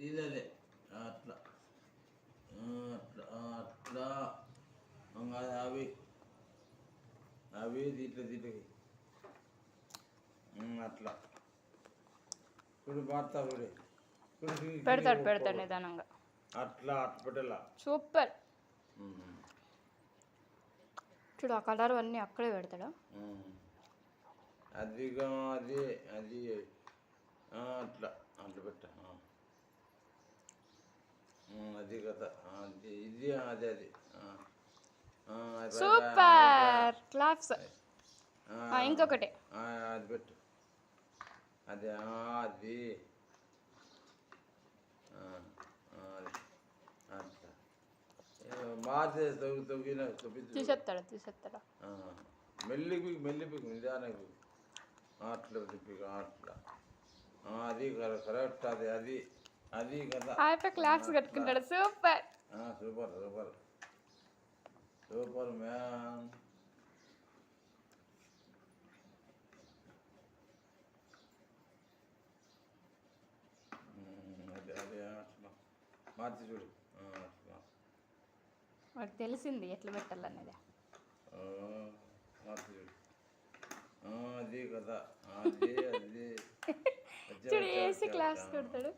ఇదే అట్లా అట్లా అట్లా అవి అవి దీంట్లో అట్లా ఇప్పుడు పాడతా పెడతాడు నిదానంగా అట్లా అట్లా పెట్టాల. సూపర్. చూడు ఆ కలర్ అన్నీ అక్కడే పెడతాడా. అదిగా అది అది అట్లా అట్లా పెట్ట. అది కదా అది ఇది అది అది సూపర్ క్లాప్స్. ఇంకొకటి అది పెట్టు. అది అది అట్లా మార్చే తీసేస్తాడా. మెల్లికి నిదానికి అట్లా తిప్పి అట్లా అది కరెక్ట్. అది అది అది కదా క్లాప్స్ కట్టుకుంటాడు. Super super super super man. అదే అదే అట్లా మార్చి చూడు. వాడికి తెలిసింది ఎట్లా పెట్టాలనేది. మార్చి చూడు. అది కదా అది అది చూడు వేసి క్లాస్ కొడతాడు.